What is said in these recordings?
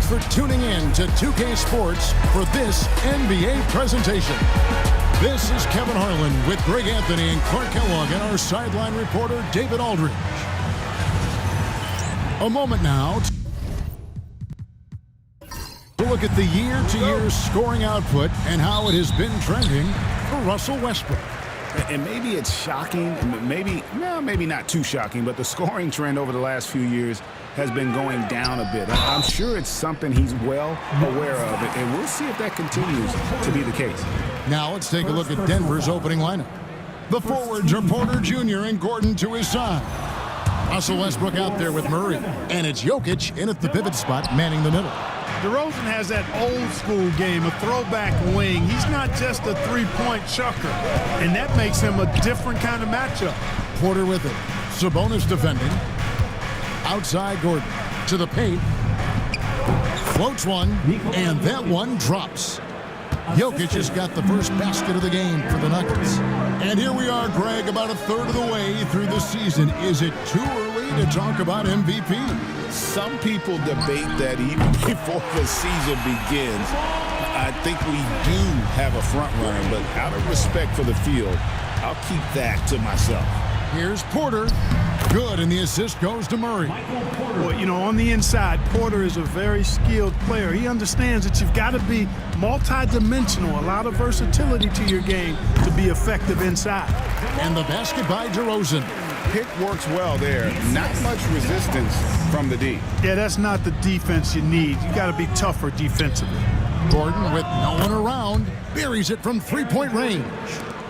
Thanks for tuning in to 2K Sports for this NBA presentation. This is Kevin Harlan with Greg Anthony and Clark Kellogg and our sideline reporter, David Aldridge. A moment now to look at the year-to-year scoring output and how it has been trending for Russell Westbrook. And maybe it's shocking, maybe not too shocking, but the scoring trend over the last few years has been going down a bit. I'm sure it's something he's well aware of, and we'll see if that continues to be the case. Now let's take a look at Denver's opening lineup. The forwards are Porter Jr. and Gordon to his side. Russell Westbrook out there with Murray, and it's Jokic in at the pivot spot, manning the middle. DeRozan has that old-school game, a throwback wing. He's not just a three-point chucker, and that makes him a different kind of matchup. Porter with it. Sabonis defending. Outside Gordon. To the paint. Floats one, and that one drops. Jokic has got the first basket of the game for the Nuggets. And here we are, Greg, about a third of the way through the season. Is it too early to talk about MVP? Some people debate that even before the season begins. I think we do have a front runner, but out of respect for the field, I'll keep that to myself. Here's Porter. Good, and the assist goes to Murray. Well, you know, on the inside, Porter is a very skilled player. He understands that you've got to be multi-dimensional, a lot of versatility to your game to be effective inside. And the basket by DeRozan. Pick works well there. Not much resistance from the D. Yeah, that's not the defense you need. You got to be tougher defensively. Gordon with no one around buries it from three-point range.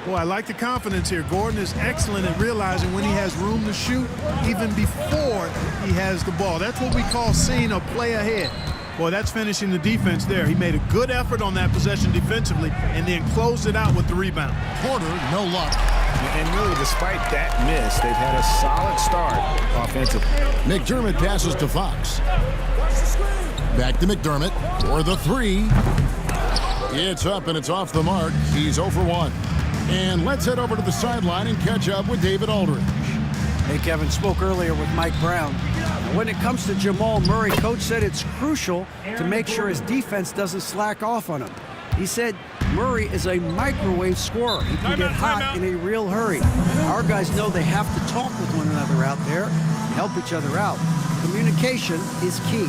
Boy, I like the confidence here. Gordon is excellent at realizing when he has room to shoot, even before he has the ball. That's what we call seeing a play ahead. Boy, that's finishing the defense there. He made a good effort on that possession defensively and then closed it out with the rebound. Porter, no luck. And really, despite that miss, they've had a solid start offensively. McDermott passes to Fox. Back to McDermott for the three. It's up and it's off the mark. He's 0 for 1. And let's head over to the sideline and catch up with David Aldridge. Hey, Kevin, spoke earlier with Mike Brown. Now, when it comes to Jamal Murray, Coach said it's crucial to make sure his defense doesn't slack off on him. He said Murray is a microwave scorer. He can get hot in a real hurry. Our guys know they have to talk with one another out there and help each other out. Communication is key.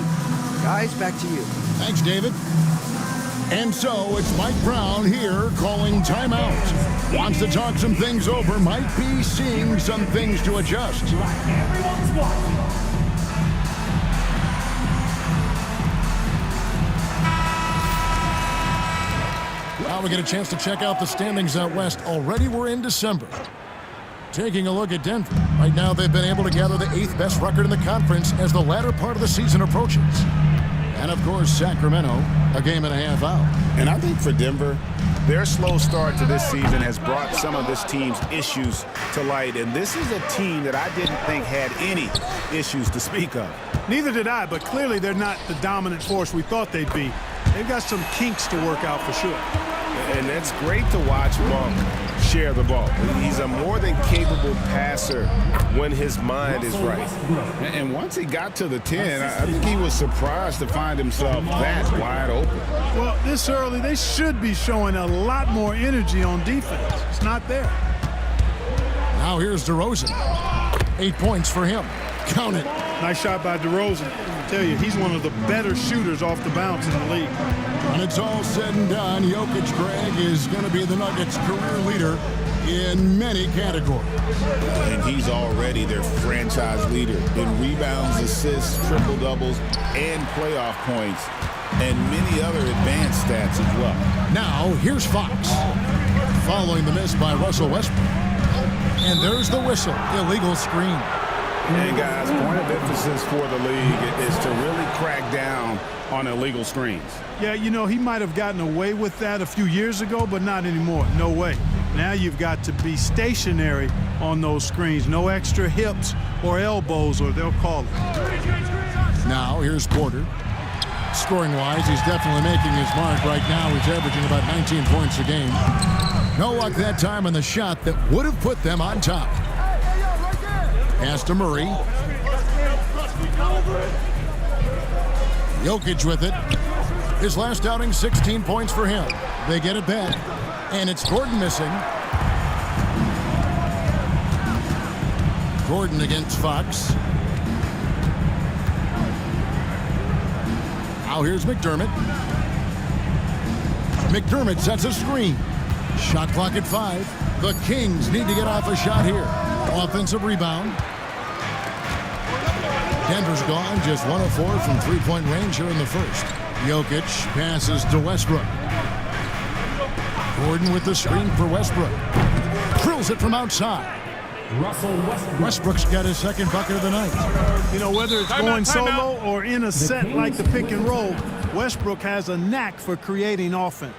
Guys, back to you. Thanks, David. And so it's Mike Brown here calling timeout. Wants to talk some things over, might be seeing some things to adjust. Now we get a chance to check out the standings out west. Already we're in December. Taking a look at Denver. Right now they've been able to gather the 8th best record in the conference as the latter part of the season approaches. And of course, Sacramento, a game and a half out. And I think for Denver, their slow start to this season has brought some of this team's issues to light. And this is a team that I didn't think had any issues to speak of. Neither did I, but clearly they're not the dominant force we thought they'd be. They've got some kinks to work out for sure. And it's great to watch Monk share the ball. He's a more than capable passer when his mind is right. And once he got to the 10, I think he was surprised to find himself that wide open. Well, this early, they should be showing a lot more energy on defense. It's not there. Now here's DeRozan. 8 points for him. Count it. Nice shot by DeRozan. I tell you, he's one of the better shooters off the bounce in the league. When it's all said and done, Jokic, Greg, is going to be the Nuggets' career leader in many categories. And he's already their franchise leader in rebounds, assists, triple-doubles, and playoff points, and many other advanced stats as well. Now, here's Fox. Following the miss by Russell Westbrook. And there's the whistle. Illegal screen. And guys, point of emphasis for the league is to really crack down on illegal screens. Yeah, you know, he might have gotten away with that a few years ago, but not anymore. No way. Now you've got to be stationary on those screens. No extra hips or elbows, or they'll call it. Now, here's Porter. Scoring-wise, he's definitely making his mark right now. He's averaging about 19 points a game. No luck that time on the shot that would have put them on top. Pass to Murray. Jokic with it. His last outing, 16 points for him. They get it back, and it's Gordon missing. Gordon against Fox. Now here's McDermott. McDermott sets a screen. Shot clock at 5. The Kings need to get off a shot here. Offensive rebound. Denver's gone, just 1 of 4 from three-point range here in the first. Jokic passes to Westbrook. Gordon with the screen for Westbrook. Drills it from outside. Westbrook's got his second bucket of the night. You know, whether it's going solo or in a set like the pick and roll, Westbrook has a knack for creating offense.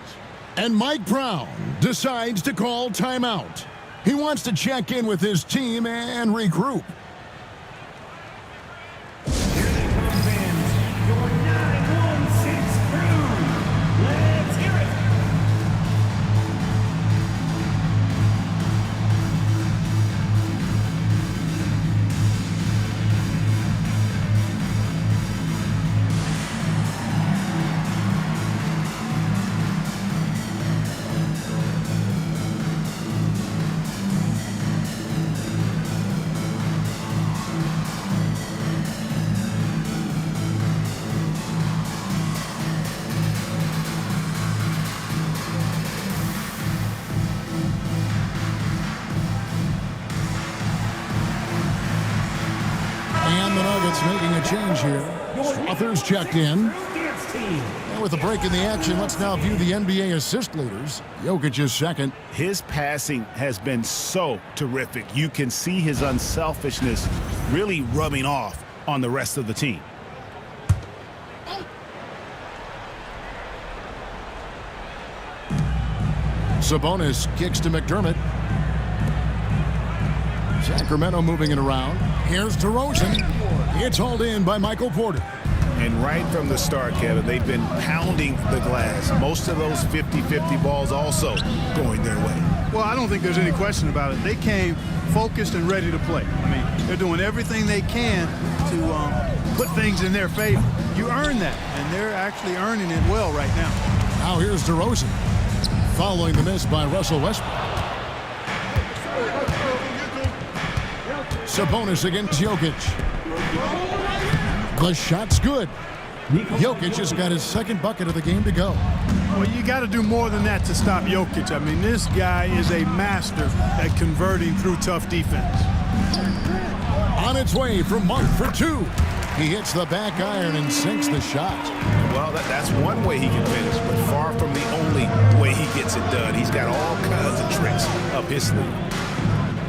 And Mike Brown decides to call timeout. He wants to check in with his team and regroup. Making a change here. Struthers checked in. And with a break in the action, let's now view the NBA assist leaders. Jokic is second. His passing has been so terrific. You can see his unselfishness really rubbing off on the rest of the team. Sabonis kicks to McDermott. Sacramento moving it around. Here's DeRozan. It's hauled in by Michael Porter. And right from the start, Kevin, they've been pounding the glass. Most of those 50-50 balls also going their way. Well, I don't think there's any question about it. They came focused and ready to play. I mean, they're doing everything they can to put things in their favor. You earn that, and they're actually earning it well right now. Now here's DeRozan, following the miss by Russell Westbrook. Sabonis against Jokic. The shot's good. Jokic has got his second bucket of the game to go. Well, you got to do more than that to stop Jokic. I mean, this guy is a master at converting through tough defense. On its way from Monk for 2. He hits the back iron and sinks the shot. Well, that's one way he can finish, but far from the only way he gets it done. He's got all kinds of tricks up his sleeve.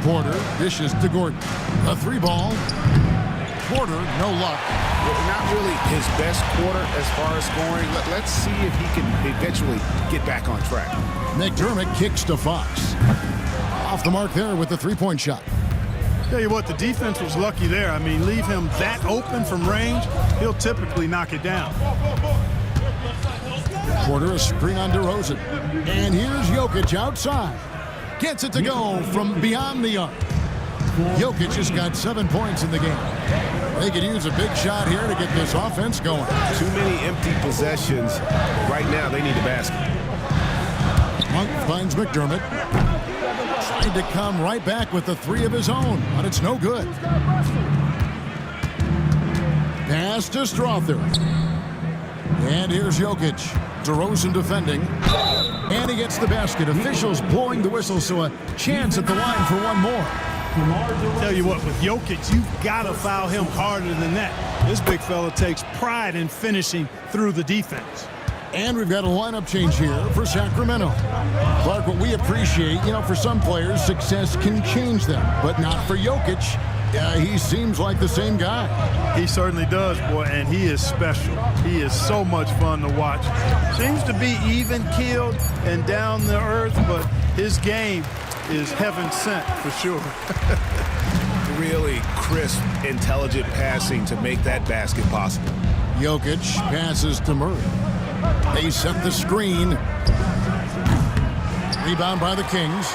Porter dishes to Gordon. A 3-ball. Porter, no luck. Well, not really his best quarter as far as scoring. Let's see if he can eventually get back on track. McDermott kicks to Fox. Off the mark there with the 3-point shot. Tell you what, the defense was lucky there. I mean, leave him that open from range, he'll typically knock it down. Porter, a screen on DeRozan. And here's Jokic outside. Gets it to go from beyond the arc. Jokic has got 7 points in the game. They could use a big shot here to get this offense going. Too many empty possessions. Right now, they need a basket. Monk finds McDermott. Trying to come right back with the 3 of his own, but it's no good. Pass to Strother. And here's Jokic. DeRozan defending. And he gets the basket. Officials blowing the whistle, so a chance at the line for one more. Tell you what, with Jokic, you've got to foul him harder than that. This big fella takes pride in finishing through the defense. And we've got a lineup change here for Sacramento. Clark, what we appreciate, for some players, success can change them, but not for Jokic. He seems like the same guy. He certainly does, boy, and he is special. He is so much fun to watch. Seems to be even-keeled and down the earth, but his game is heaven sent for sure. Really crisp, intelligent passing to make that basket possible. Jokic passes to Murray. They set the screen. Rebound by the Kings.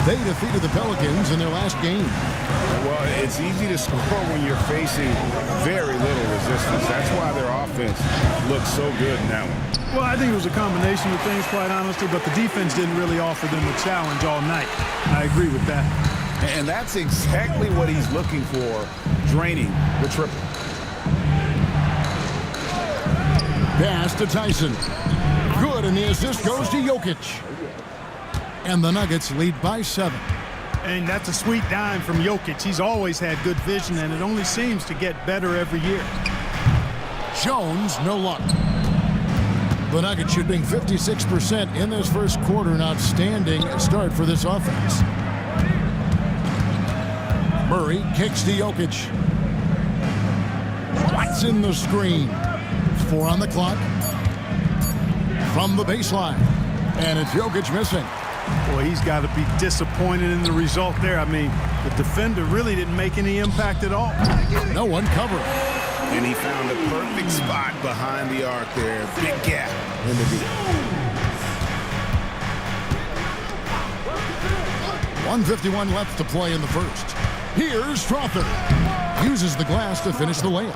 They defeated the Pelicans in their last game. Well, it's easy to score when you're facing very little resistance. That's why their offense looks so good in that one. Well, I think it was a combination of things, quite honestly, but the defense didn't really offer them a challenge all night. I agree with that. And that's exactly what he's looking for, draining the triple. Pass to Tyson. Good, and the assist goes to Jokic. And the Nuggets lead by 7. And that's a sweet dime from Jokic. He's always had good vision, and it only seems to get better every year. Jones, no luck. The Nuggets shooting 56% in this first quarter. An outstanding start for this offense. Murray kicks to Jokic. What's in the screen? 4 on the clock. From the baseline. And it's Jokic missing. Boy, he's got to be disappointed in the result there. I mean, the defender really didn't make any impact at all. No one covered. And he found the perfect spot behind the arc there. Big gap in the deal. 1:51 left to play in the first. Here's Strother. Uses the glass to finish the layup.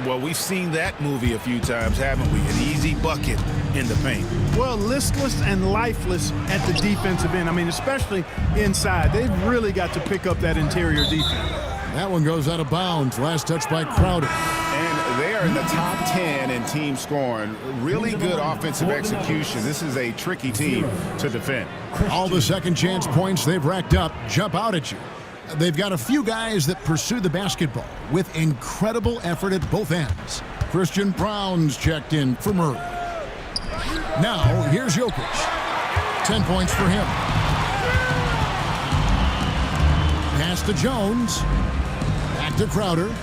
Well, we've seen that movie a few times, haven't we? An easy bucket in the paint. Well, listless and lifeless at the defensive end. I mean, especially inside. They've really got to pick up that interior defense. That one goes out of bounds. Last touch by Crowder. And they are in the top 10 in team scoring. Really good offensive execution. This is a tricky team to defend. All the second chance points they've racked up jump out at you. They've got a few guys that pursue the basketball with incredible effort at both ends. Christian Brown's checked in for Murray. Now, here's Jokic. 10 points for him. Pass to Jones. Back to Crowder.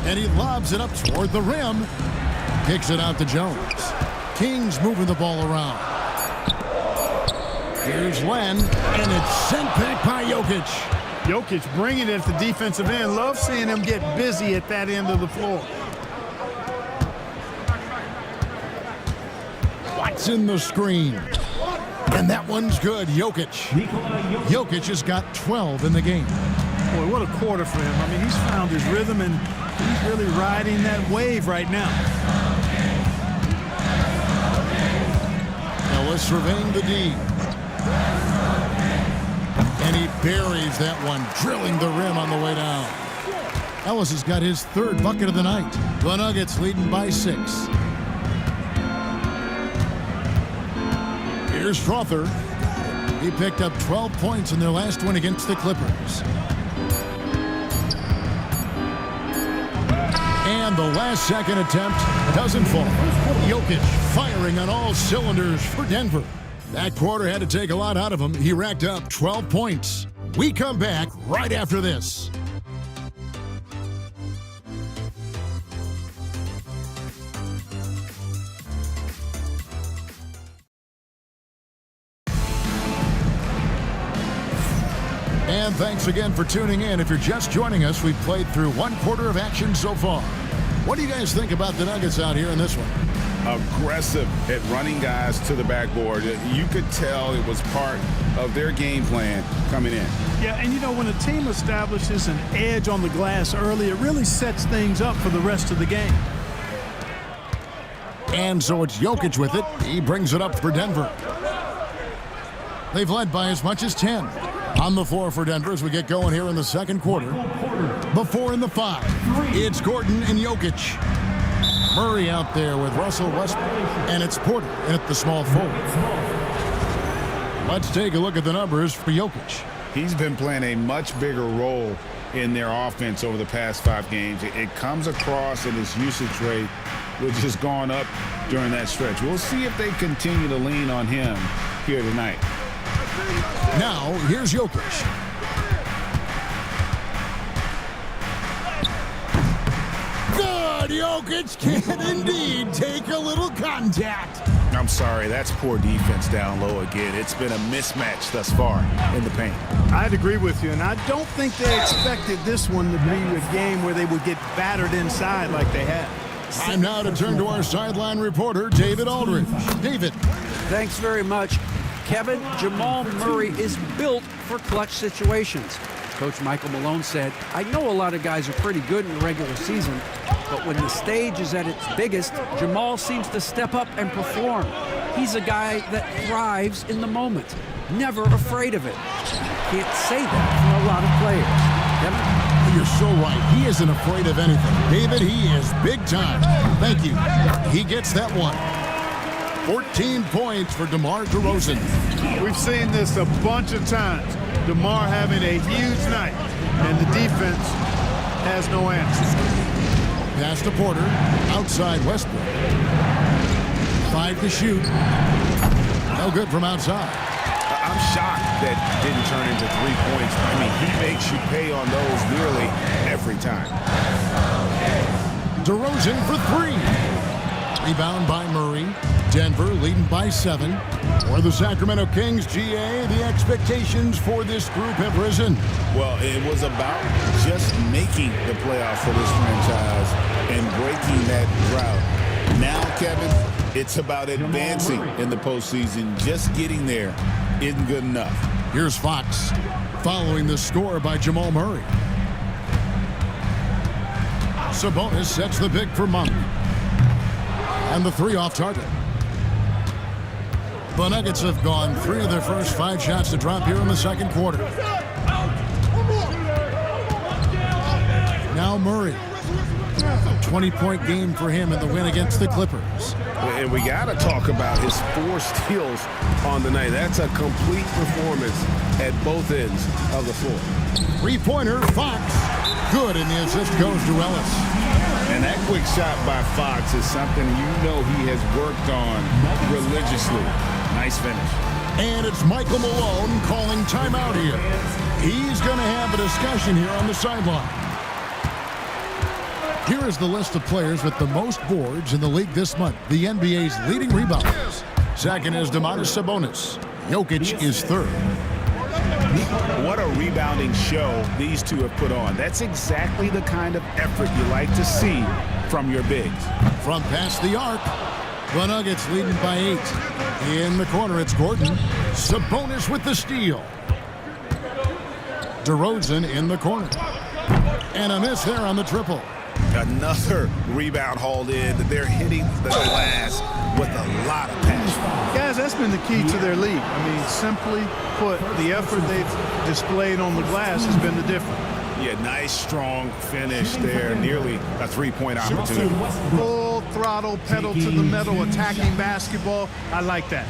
And he lobs it up toward the rim. Kicks it out to Jones. Kings moving the ball around. Here's Len, and it's sent back by Jokic. Jokic bringing it at the defensive end. Love seeing him get busy at that end of the floor. What's in the screen? And that one's good. Jokic. Jokic has got 12 in the game. Boy, what a quarter for him. I mean, he's found his rhythm, and he's really riding that wave right now. Ellis surveying the D. And he buries that one, drilling the rim on the way down. Ellis has got his third bucket of the night. The Nuggets leading by 6. Here's Strother. He picked up 12 points in their last win against the Clippers. And the last second attempt doesn't fall. Jokic firing on all cylinders for Denver. That quarter had to take a lot out of him. He racked up 12 points. We come back right after this. And thanks again for tuning in. If you're just joining us, we've played through one quarter of action so far. What do you guys think about the Nuggets out here in this one? Aggressive at running guys to the backboard. You could tell it was part of their game plan coming in. Yeah, and you know, when a team establishes an edge on the glass early, it really sets things up for the rest of the game. And so it's Jokic with it. He brings it up for Denver. They've led by as much as 10. On the floor for Denver as we get going here in the second quarter. The 4 and the 5. It's Gordon and Jokic. Murray out there with Russell Westbrook. And it's Porter in at the small forward. Let's take a look at the numbers for Jokic. He's been playing a much bigger role in their offense over the past 5 games. It comes across in his usage rate, which has gone up during that stretch. We'll see if they continue to lean on him here tonight. Now, here's Jokic. Good! Jokic can indeed take a little contact. I'm sorry, that's poor defense down low again. It's been a mismatch thus far in the paint. I'd agree with you, and I don't think they expected this one to be a game where they would get battered inside like they had. Time now to turn to our sideline reporter, David Aldridge. David. Thanks very much. Kevin, Jamal Murray is built for clutch situations. Coach Michael Malone said, I know a lot of guys are pretty good in the regular season, but when the stage is at its biggest, Jamal seems to step up and perform. He's a guy that thrives in the moment, never afraid of it. You can't say that for a lot of players. Kevin? You're so right. He isn't afraid of anything. David, he is big time. Thank you. He gets that one. 14 points for DeMar DeRozan. We've seen this a bunch of times. DeMar having a huge night, and the defense has no answer. Pass to Porter, outside Westbrook. 5 to shoot. No good from outside. I'm shocked that didn't turn into 3 points. I mean, he makes you pay on those nearly every time. DeRozan for 3. Rebound by Murray. Denver leading by 7. For the Sacramento Kings, GA, the expectations for this group have risen. Well, it was about just making the playoffs for this franchise and breaking that drought. Now, Kevin, it's about advancing in the postseason. Just getting there isn't good enough. Here's Fox following the score by Jamal Murray. Sabonis sets the pick for Monk. And the 3 off target. The Nuggets have gone 3 of their first 5 shots to drop here in the second quarter. Now Murray. A 20-point game for him in the win against the Clippers. And we got to talk about his 4 steals on the night. That's a complete performance at both ends of the floor. 3-pointer, Fox. Good, and the assist goes to Ellis. And that quick shot by Fox is something you know he has worked on religiously. Nice finish. And it's Michael Malone calling timeout here. He's going to have a discussion here on the sideline. Here is the list of players with the most boards in the league this month. The NBA's leading rebounders. Second is Domantas Sabonis. Jokic is third. What a rebounding show these two have put on. That's exactly the kind of effort you like to see from your bigs. From past the arc, the Nuggets leading by 8. In the corner, it's Gordon. Sabonis with the steal. DeRozan in the corner. And a miss there on the triple. Another rebound hauled in. They're hitting the glass with a lot of passion. Guys, that's been the key to their league. I mean, simply put, the effort they've displayed on the glass has been the difference. Yeah, nice, strong finish there. Nearly a 3-point opportunity. Full throttle, pedal to the metal, attacking basketball. I like that.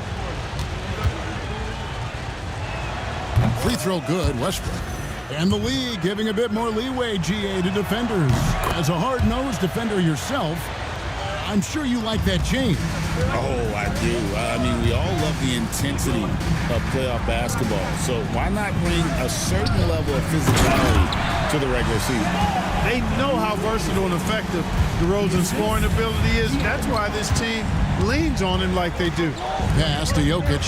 Free throw good, Westbrook. And the league giving a bit more leeway, GA, to defenders. As a hard-nosed defender yourself, I'm sure you like that change. Oh, I do. I mean, we all love the intensity of playoff basketball. So why not bring a certain level of physicality to the regular season? They know how versatile and effective DeRozan's scoring ability is. That's why this team leans on him like they do. Pass to Jokic.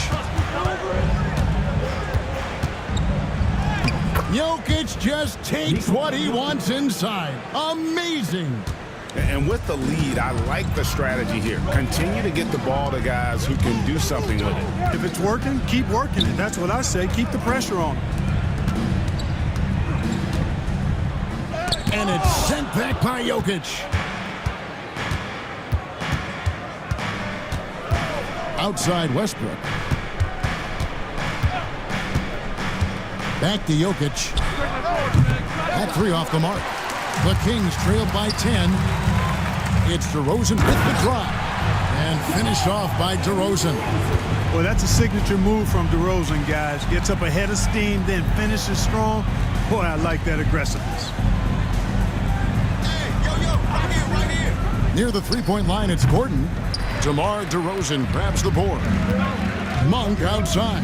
Jokic just takes what he wants inside. Amazing. And with the lead, I like the strategy here. Continue to get the ball to guys who can do something with it. If it's working, keep working it. That's what I say. Keep the pressure on him. And it's sent back by Jokic. Outside Westbrook. Back to Jokic. That 3 off the mark. The Kings trailed by 10. It's DeRozan with the drop. And finished off by DeRozan. Well, that's a signature move from DeRozan, guys. Gets up ahead of steam, then finishes strong. Boy, I like that aggressiveness. Hey, right here. Near the 3-point line, it's Gordon. DeMar DeRozan grabs the board. Monk outside.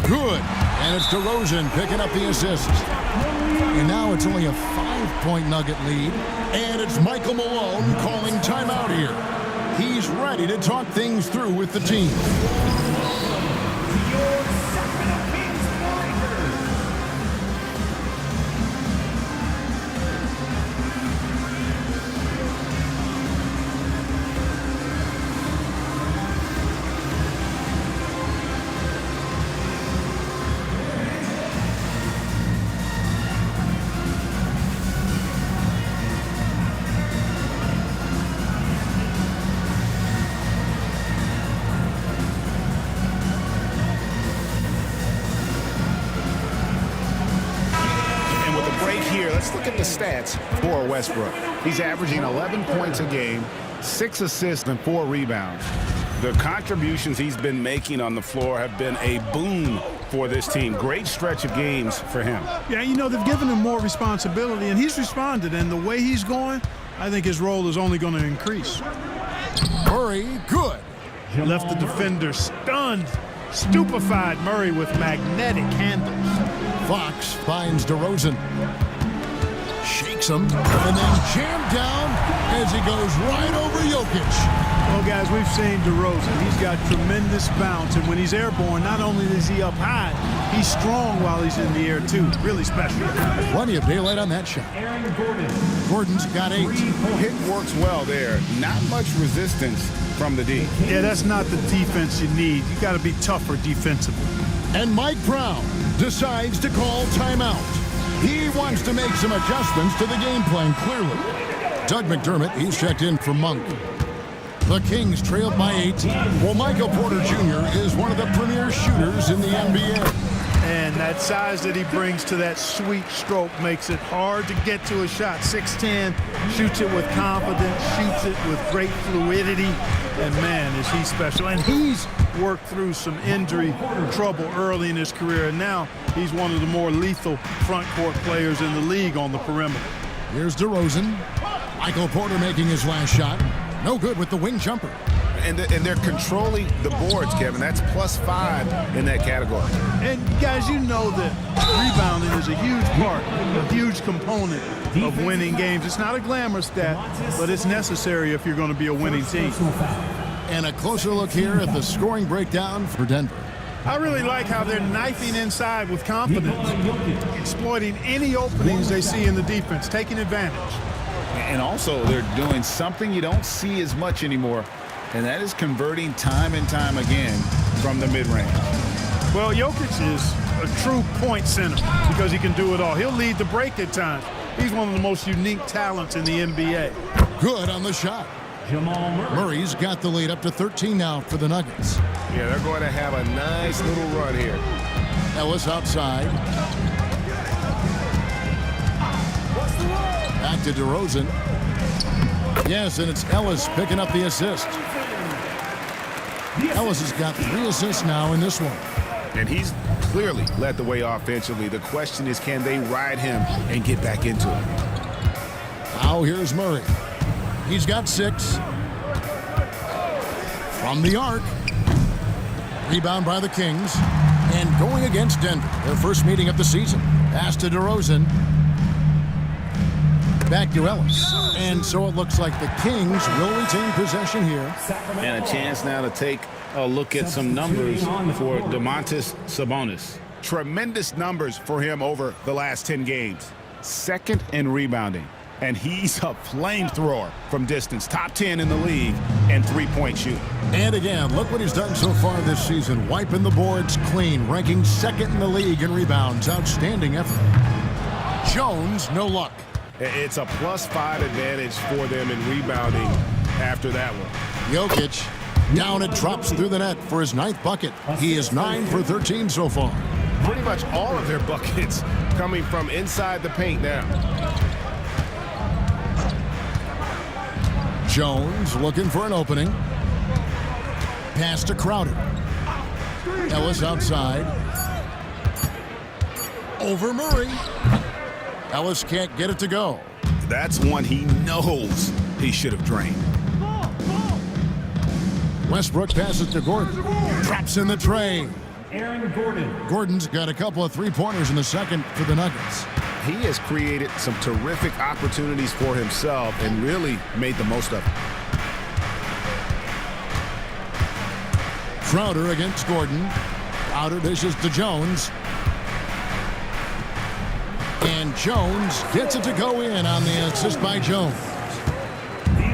Good. And it's DeRozan picking up the assist. And now it's only a 5-point Nugget lead. And it's Michael Malone calling timeout here. He's ready to talk things through with the team. the stats for Westbrook. He's averaging 11 points a game, 6 assists, and 4 rebounds. The contributions he's been making on the floor have been a boon for this team. Great stretch of games for him. Yeah, you know, they've given him more responsibility, and he's responded. And the way he's going, I think his role is only going to increase. Murray, good. Left the defender stunned, stupefied. Murray with magnetic handles. Fox finds DeRozan. Shakes him, and then jammed down as he goes right over Jokic. Well, guys, we've seen DeRozan. He's got tremendous bounce, and when he's airborne, not only is he up high, he's strong while he's in the air, too. Really special. Plenty of daylight on that shot. Gordon's got 8. Hit works well there. Not much resistance from the D. Yeah, that's not the defense you need. You got to be tougher defensively. And Mike Brown decides to call timeout. He wants to make some adjustments to the game plan, clearly. Doug McDermott, he's checked in for Monk. The Kings trailed by 8. Well, Michael Porter Jr. is one of the premier shooters in the NBA. And that size that he brings to that sweet stroke makes it hard to get to a shot. 6'10", shoots it with confidence, shoots it with great fluidity. And, man, is he special. And he's worked through some injury trouble early in his career, and now he's one of the more lethal front court players in the league on the perimeter. Here's DeRozan. Michael Porter making his last shot. No good with the wing jumper. And they're controlling the boards, Kevin. That's +5 in that category. And, guys, you know that rebounding is a huge part, a huge component of winning games. It's not a glamour stat, but it's necessary if you're going to be a winning team. And a closer look here at the scoring breakdown for Denver. I really like how they're knifing inside with confidence, exploiting any openings they see in the defense, taking advantage. And also, they're doing something you don't see as much anymore, and that is converting time and time again from the mid-range. Well, Jokic is a true point center because he can do it all. He'll lead the break at times. He's one of the most unique talents in the NBA. Good on the shot. Murray's got the lead up to 13 now for the Nuggets. Yeah, they're going to have a nice little run here. Ellis outside. Back to DeRozan. Yes, and it's Ellis picking up the assist. Ellis has got 3 assists now in this one. And he's clearly led the way offensively. The question is, can they ride him and get back into it? Now here's Murray. He's got 6. From the arc. Rebound by the Kings. And going against Denver, their first meeting of the season. Pass to DeRozan. Back to Ellis. And so it looks like the Kings will retain possession here. And a chance now to take a look at some numbers for Domantas Sabonis. Tremendous numbers for him over the last 10 games. Second in rebounding. And he's a flamethrower from distance. Top 10 in the league and three-point shooting. And again, look what he's done so far this season. Wiping the boards clean, ranking 2nd in the league in rebounds. Outstanding effort. Jones, no luck. It's a +5 advantage for them in rebounding after that one. Jokic down and drops through the net for his 9th bucket. He is 9 for 13 so far. Pretty much all of their buckets coming from inside the paint now. Jones looking for an opening. Pass to Crowder. Ellis outside. Over Murray. Ellis can't get it to go. That's one he knows he should have drained. Westbrook passes to Gordon. Drops in the tray. Gordon's got a couple of 3-pointers in the second for the Nuggets. He has created some terrific opportunities for himself and really made the most of it. Crowder against Gordon. Crowder dishes to Jones. And Jones gets it to go in on the assist by Jones.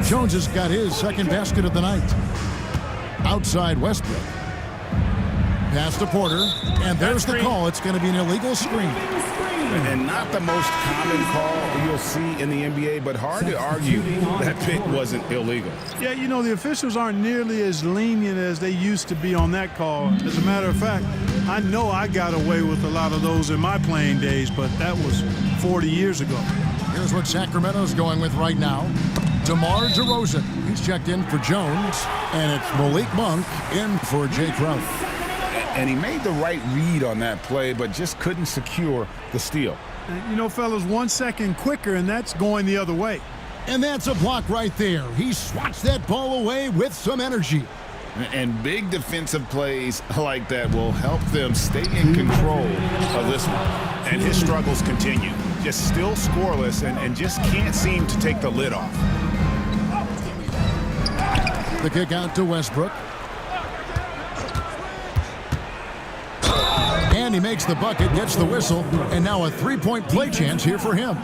Jones has got his 2nd basket of the night. Outside Westbrook. Pass to Porter. And there's the call. It's going to be an illegal screen. And not the most common call you'll see in the NBA, but hard to argue that pick wasn't illegal. Yeah, you know, the officials aren't nearly as lenient as they used to be on that call. As a matter of fact, I know I got away with a lot of those in my playing days, but that was 40 years ago. Here's what Sacramento's going with right now. DeMar DeRozan. He's checked in for Jones. And it's Malik Monk in for Jay Crowder. And he made the right read on that play, but just couldn't secure the steal. And, you know, fellas, 1 second quicker, and that's going the other way. And that's a block right there. He swats that ball away with some energy. And big defensive plays like that will help them stay in control of this one. And his struggles continue. Just still scoreless and just can't seem to take the lid off. The kick out to Westbrook. And he makes the bucket, gets the whistle, and now a three-point play chance here for him.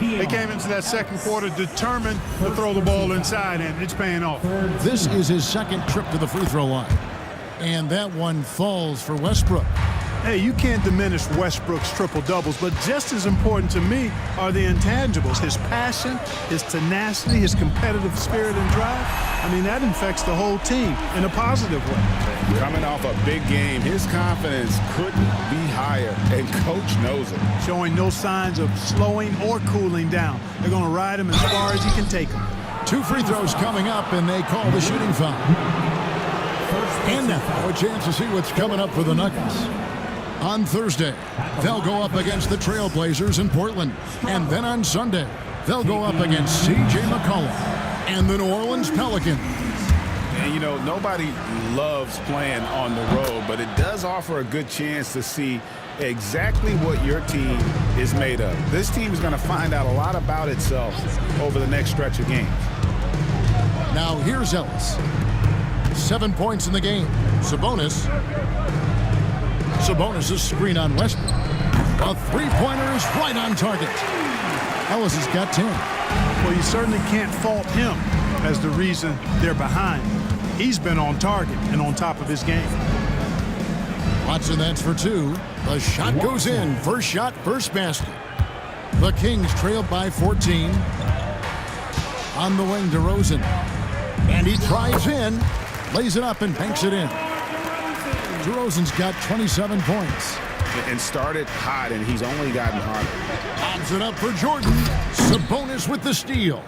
They came into that second quarter determined to throw the ball inside, and it's paying off. This is his second trip to the free throw line. And that one falls for Westbrook. Hey, you can't diminish Westbrook's triple-doubles, but just as important to me are the intangibles. His passion, his tenacity, his competitive spirit and drive. I mean, that infects the whole team in a positive way. Coming off a big game, his confidence couldn't be higher, and Coach knows it. Showing no signs of slowing or cooling down. They're going to ride him as far as he can take him. 2 free throws coming up, and they call the shooting foul. And now a chance to see what's coming up for the Nuggets. On Thursday, they'll go up against the Trailblazers in Portland. And then on Sunday, they'll go up against C.J. McCollum and the New Orleans Pelicans. And, you know, nobody loves playing on the road, but it does offer a good chance to see exactly what your team is made of. This team is going to find out a lot about itself over the next stretch of games. Now here's Ellis. 7 points in the game. Sabonis' screen on Westbrook. A three-pointer is right on target. Ellis has got 10. Well, you certainly can't fault him as the reason they're behind. He's been on target and on top of his game. Watson, that's for 2. The shot goes in. First shot, first basket. The Kings trail by 14. On the wing, DeRozan. And he drives in, lays it up, and banks it in. DeRozan's got 27 points. And started hot, and he's only gotten hotter. Bobs it up for Jordan. Sabonis with the steal.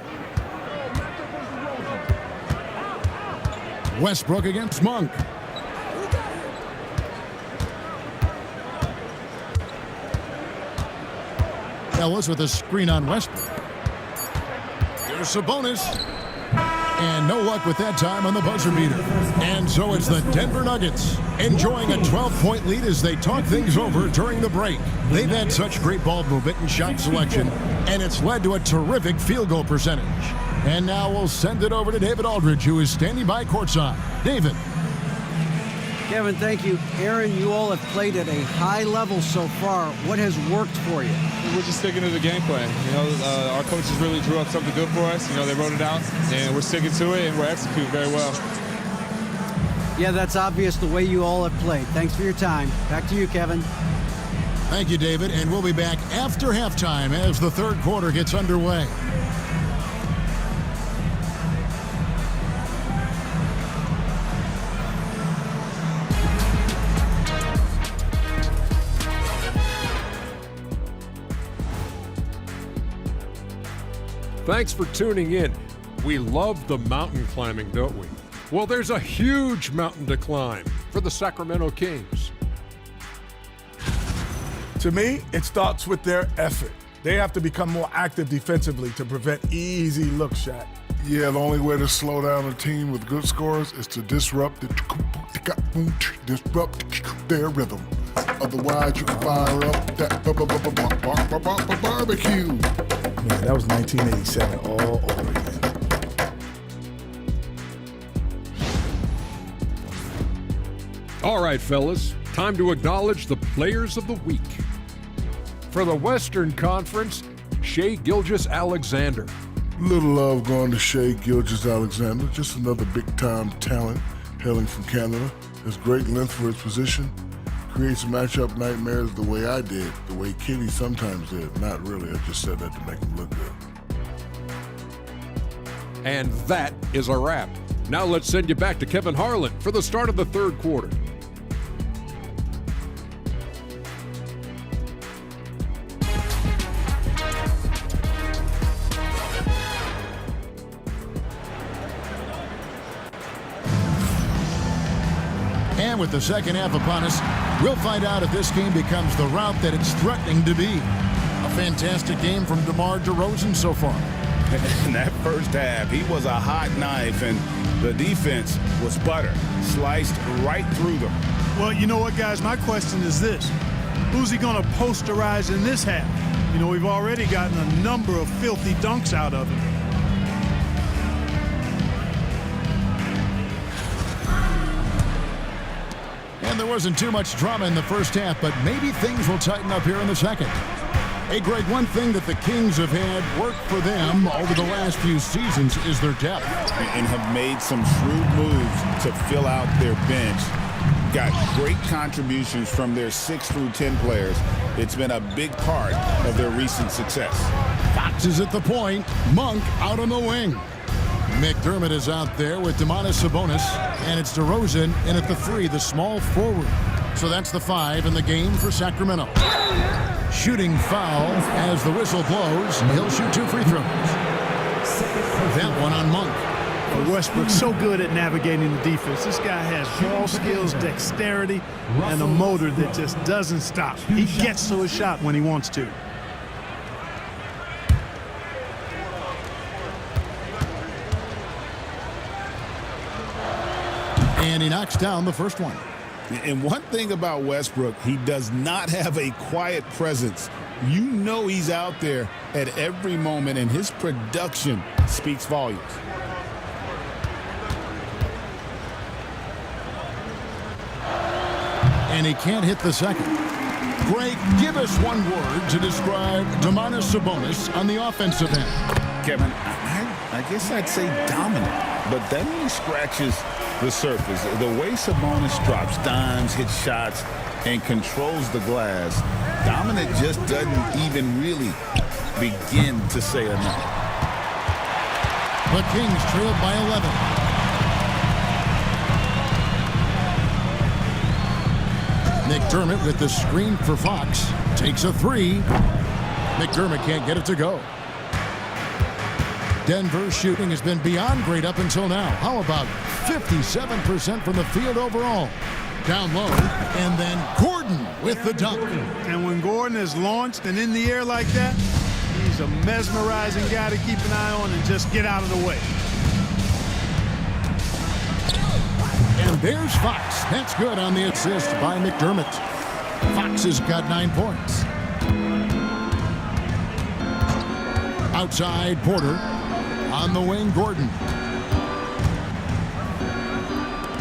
Westbrook against Monk. Ellis with a screen on Westbrook. Here's Sabonis. And no luck with that time on the buzzer beater. And so it's the Denver Nuggets enjoying a 12-point lead as they talk things over during the break. They've had such great ball movement and shot selection, and it's led to a terrific field goal percentage. And now we'll send it over to David Aldridge, who is standing by courtside. David. Kevin, thank you. Aaron, you all have played at a high level so far. What has worked for you? We're just sticking to the game plan. You know, our coaches really drew up something good for us. You know, they wrote it out, and we're sticking to it, and we're executing very well. Yeah, that's obvious the way you all have played. Thanks for your time. Back to you, Kevin. Thank you, David. And we'll be back after halftime as the third quarter gets underway. Thanks for tuning in. We love the mountain climbing, don't we? Well, there's a huge mountain to climb for the Sacramento Kings. To me, it starts with their effort. They have to become more active defensively to prevent easy look shot. Yeah, the only way to slow down a team with good scores is to disrupt their rhythm. Otherwise, you can fire up that barbecue. Man, that was 1987 all over again. All right, fellas, time to acknowledge the players of the week. For the Western Conference, Shai Gilgeous-Alexander. Little love going to Shai Gilgeous-Alexander, just another big-time talent hailing from Canada. Has great length for his position. Creates matchup nightmares the way I did, the way Kitty sometimes did. Not really, I just said that to make him look good. And that is a wrap. Now let's send you back to Kevin Harlan for the start of the third quarter. And with the second half upon us, we'll find out if this game becomes the route that it's threatening to be. A fantastic game from DeMar DeRozan so far. In that first half, he was a hot knife, and the defense was butter, sliced right through them. Well, you know what, guys? My question is this. Who's he going to posterize in this half? You know, we've already gotten a number of filthy dunks out of him. And there wasn't too much drama in the first half, but maybe things will tighten up here in the second. Hey, Greg, one thing that the Kings have had work for them over the last few seasons is their depth. And have made some shrewd moves to fill out their bench. Got great contributions from their 6 through 10 players. It's been a big part of their recent success. Fox is at the point. Monk out on the wing. McDermott is out there with Domantas Sabonis. And it's DeRozan in at the 3, the small forward. So that's the 5 in the game for Sacramento. Shooting foul as the whistle blows. He'll shoot 2 free throws. That one on Monk. Westbrook's so good at navigating the defense. This guy has ball skills, dexterity, and a motor that just doesn't stop. He gets to his shot when he wants to. And he knocks down the first one. And one thing about Westbrook, he does not have a quiet presence. You know he's out there at every moment, and his production speaks volumes. And he can't hit the second. Greg, give us one word to describe Domantas Sabonis on the offensive end. Kevin, I guess I'd say dominant, but that only scratches the surface. The way Sabonis drops dimes, hits shots, and controls the glass, dominant just doesn't even really begin to say enough. The Kings trailed by 11. McDermott with the screen for Fox. Takes a 3. McDermott can't get it to go. Denver's shooting has been beyond great up until now. How about 57% from the field overall? Down low, and then Gordon with the dunk. And when Gordon is launched and in the air like that, he's a mesmerizing guy to keep an eye on and just get out of the way. And there's Fox. That's good on the assist by McDermott. Fox has got 9 points. Outside, Porter. On the wing, Gordon.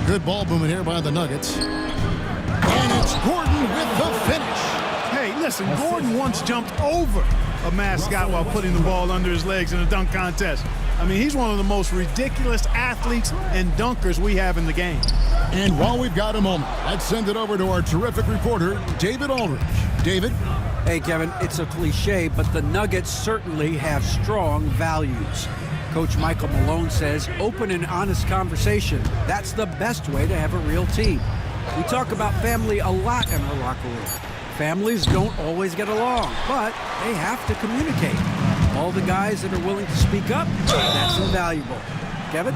Good ball movement here by the Nuggets. And it's Gordon with the finish. Hey, listen, Gordon once jumped over a mascot while putting the ball under his legs in a dunk contest. I mean, he's one of the most ridiculous athletes and dunkers we have in the game. And while we've got a moment, let's send it over to our terrific reporter, David Aldridge. David? Hey, Kevin, it's a cliche, but the Nuggets certainly have strong values. Coach Michael Malone says open and honest conversation. That's the best way to have a real team. We talk about family a lot in our locker room. Families don't always get along, but they have to communicate. All the guys that are willing to speak up, that's invaluable. Kevin?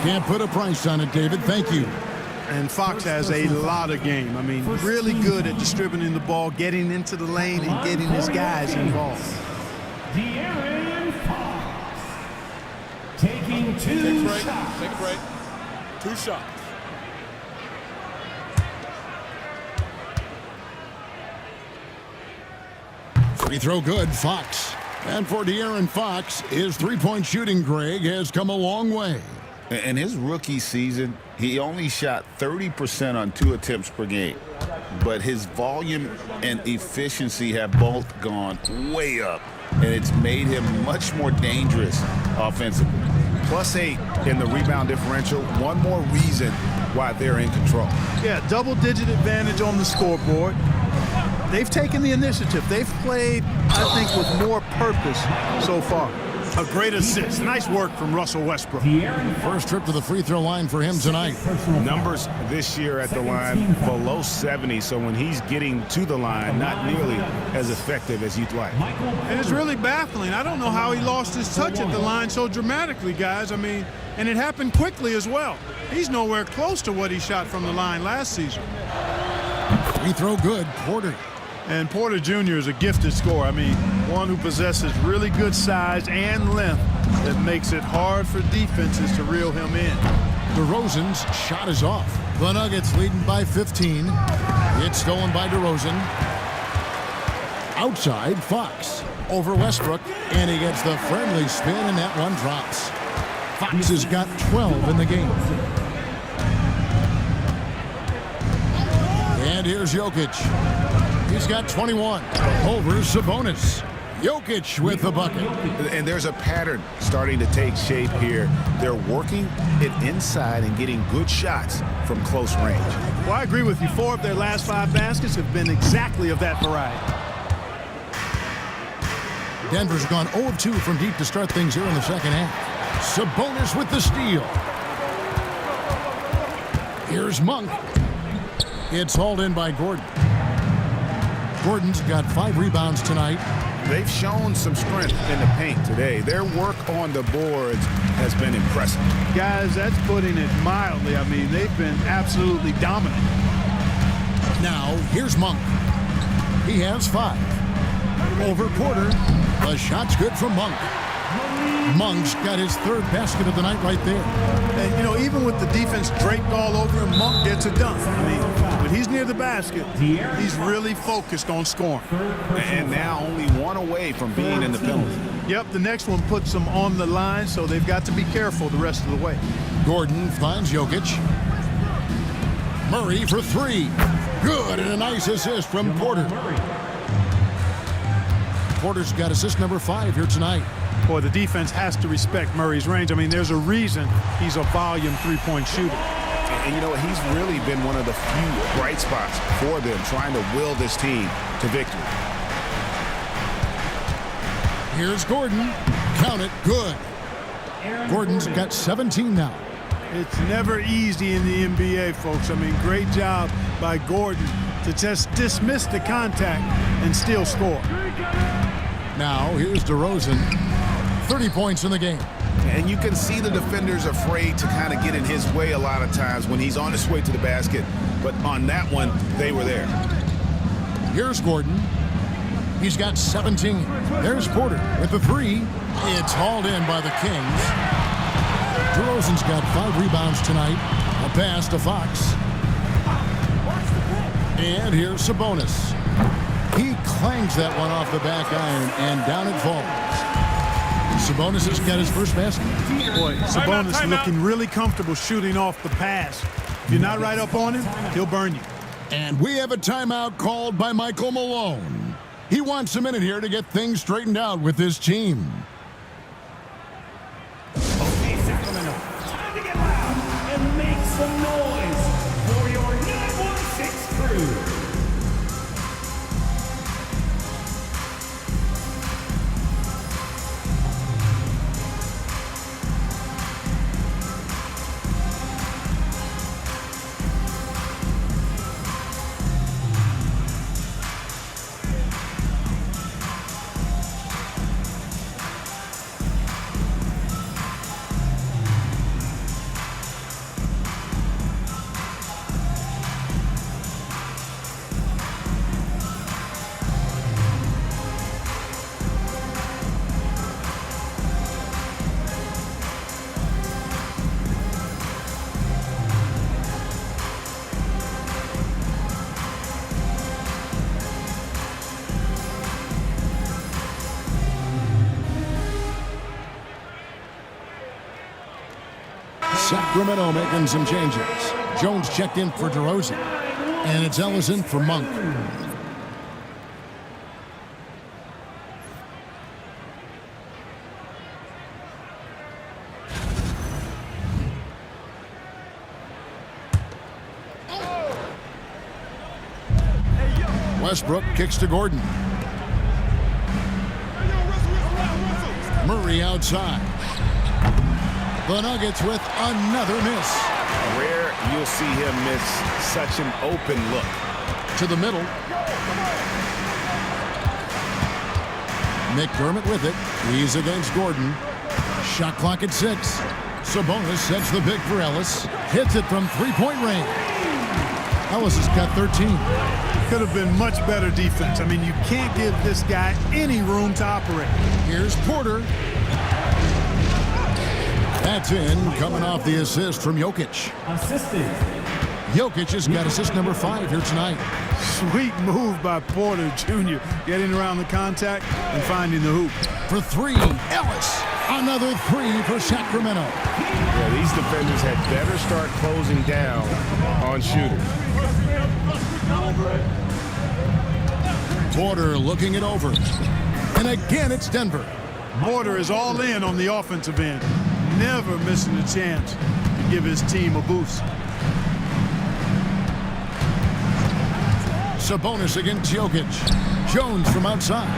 Can't put a price on it, David. Thank you. And Fox has a lot of game. I mean, really good at distributing the ball, getting into the lane, and getting his guys involved. De'Aaron Fox taking 2 shots. Take a break. 2 shots. Free throw good, Fox. And for De'Aaron Fox, his three-point shooting, Greg, has come a long way. In his rookie season, he only shot 30% on 2 attempts per game. But his volume and efficiency have both gone way up, and it's made him much more dangerous offensively. +8 in the rebound differential. One more reason why they're in control. Yeah, double-digit advantage on the scoreboard. They've taken the initiative. They've played, I think, with more purpose so far. A great assist. Nice work from Russell Westbrook. First trip to the free throw line for him tonight. Numbers this year at the line below 70, so when he's getting to the line, not nearly as effective as you'd like. And it's really baffling. I don't know how he lost his touch at the line so dramatically, guys. I mean, And it happened quickly as well. He's nowhere close to what he shot from the line last season. Free throw good, Porter. And Porter Jr. is a gifted scorer. I mean, one who possesses really good size and length that makes it hard for defenses to reel him in. DeRozan's shot is off. The Nuggets leading by 15. It's stolen by DeRozan. Outside, Fox. Over Westbrook, and he gets the friendly spin, and that one drops. Fox has got 12 in the game. And here's Jokic. He's got 21 over Sabonis. Jokic with the bucket. And there's a pattern starting to take shape here. They're working it inside and getting good shots from close range. Well, I agree with you. 4 of their last 5 baskets have been exactly of that variety. Denver's gone 0 of 2 from deep to start things here in the second half. Sabonis with the steal. Here's Monk. It's hauled in by Gordon. Gordon's got 5 rebounds tonight. They've shown some strength in the paint today. Their work on the boards has been impressive. Guys, that's putting it mildly. I mean, they've been absolutely dominant. Now, here's Monk. He has 5. Over Porter. The shot's good from Monk. Monk's got his 3rd basket of the night right there. And, you know, even with the defense draped all over him, Monk gets it done. I mean, when he's near the basket, he's really focused on scoring. And now only 1 away from being in the penalty. Yep, the next one puts them on the line, so they've got to be careful the rest of the way. Gordon finds Jokic. Murray for 3. Good, and a nice assist from Porter. Porter's got assist number 5 here tonight. Boy, the defense has to respect Murray's range. I mean, there's a reason he's a volume 3-point shooter. And you know, he's really been one of the few bright spots for them, trying to will this team to victory. Here's Gordon. Count it, good. Gordon's got 17 now. It's never easy in the NBA, folks. I mean, great job by Gordon to just dismiss the contact and still score. Now, here's DeRozan. 30 points in the game. And you can see the defenders afraid to kind of get in his way a lot of times when he's on his way to the basket. But on that one, they were there. Here's Gordon. He's got 17. There's Porter with the 3. It's hauled in by the Kings. DeRozan's got 5 rebounds tonight. A pass to Fox. And here's Sabonis. He clangs that one off the back iron, and down it falls. Sabonis has got his first basket. Boy, Sabonis looking really comfortable shooting off the pass. If you're not right up on him, he'll burn you. And we have a timeout called by Michael Malone. He wants a minute here to get things straightened out with his team. Okay, Sacramento, time to get loud and make some noise for your 916 crew. Sacramento making some changes. Jones checked in for DeRozan. And it's Ellison for Monk. Westbrook kicks to Gordon. Murray outside. The Nuggets with another miss. Rare you'll see him miss such an open look. To the middle. McDermott with it. He's against Gordon. Shot clock at 6. Sabonis sets the pick for Ellis. Hits it from three-point range. Ellis has got 13. Could have been much better defense. I mean, you can't give this guy any room to operate. Here's Porter. That's in, coming off the assist from Jokic. Jokic has got assist number 5 here tonight. Sweet move by Porter Jr. Getting around the contact and finding the hoop. For 3, Ellis. Another 3 for Sacramento. Yeah, these defenders had better start closing down on shooters. Porter looking it over. And again, it's Denver. Porter is all in on the offensive end. Never missing a chance to give his team a boost. Sabonis against Jokic. Jones from outside.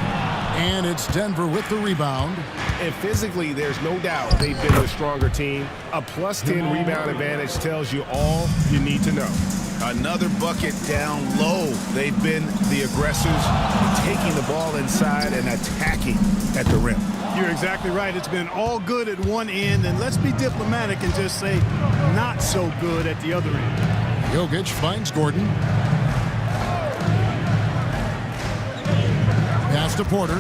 And it's Denver with the rebound. And physically, there's no doubt they've been the stronger team. A +10 rebound advantage tells you all you need to know. Another bucket down low. They've been the aggressors, taking the ball inside and attacking at the rim. You're exactly right. It's been all good at one end, and let's be diplomatic and just say not so good at the other end. Jokic finds Gordon. Pass to Porter.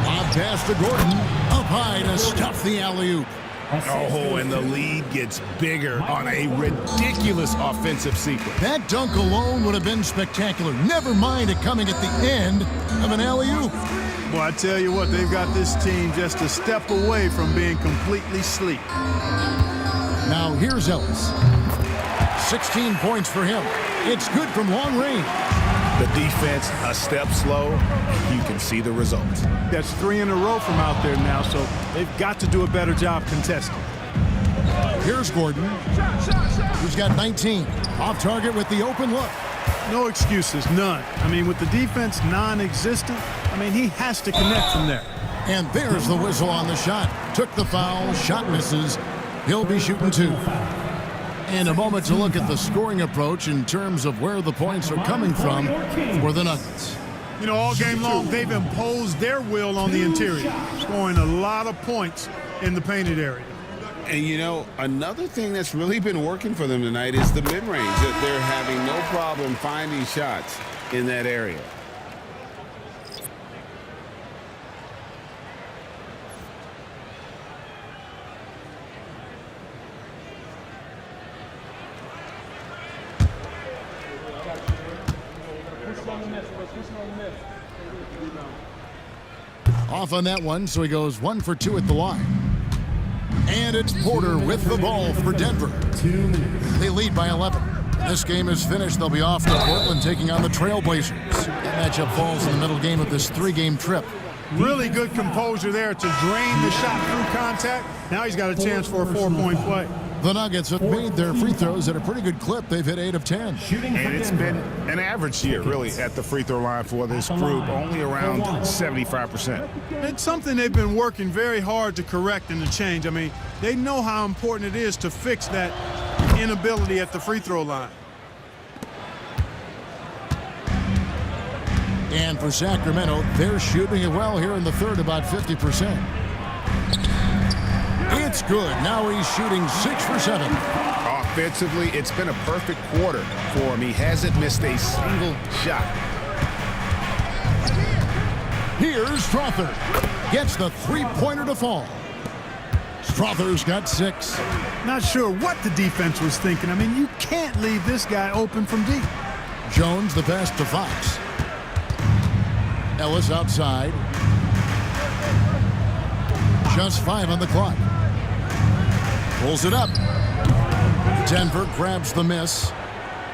Lob pass to Gordon. Up high to stuff the alley-oop. Oh, and the lead gets bigger on a ridiculous offensive sequence. That dunk alone would have been spectacular. Never mind it coming at the end of an alley-oop. Well, I tell you what, they've got this team just a step away from being completely asleep. Now here's Ellis. 16 points for him. It's good from long range. The defense a step slow. You can see the results. That's 3 in a row from out there now, so they've got to do a better job contesting. Here's Gordon, who's got 19. Off target with the open look. No excuses, none. I mean, with the defense non-existent, I mean, he has to connect from there. And there's the whistle on the shot. Took the foul, shot misses. He'll be shooting 2. And a moment to look at the scoring approach in terms of where the points are coming from for the Nuggets. You know, all game long, they've imposed their will on the interior, scoring a lot of points in the painted area. And, you know, another thing that's really been working for them tonight is the mid-range. That they're having no problem finding shots in that area. Off on that one, so he goes 1 for 2 at the line. And it's Porter with the ball for Denver. They lead by 11. This game is finished. They'll be off to Portland taking on the Trailblazers. That matchup falls in the middle game of this 3-game trip. Really good composure there to drain the shot through contact. Now he's got a chance for a 4-point play. The Nuggets have made their free throws at a pretty good clip. They've hit 8 of 10. And it's been an average year, really, at the free throw line for this group, only around 75%. It's something they've been working very hard to correct and to change. I mean, they know how important it is to fix that inability at the free throw line. And for Sacramento, they're shooting it well here in the third, about 50%. It's good. Now he's shooting 6 for 7. Offensively, it's been a perfect quarter for him. He hasn't missed a single shot. Here's Strother. Gets the 3-pointer to fall. Strother's got 6. Not sure what the defense was thinking. I mean, you can't leave this guy open from deep. Jones the pass to Fox. Ellis outside. Just 5 on the clock. Pulls it up. Denver grabs the miss.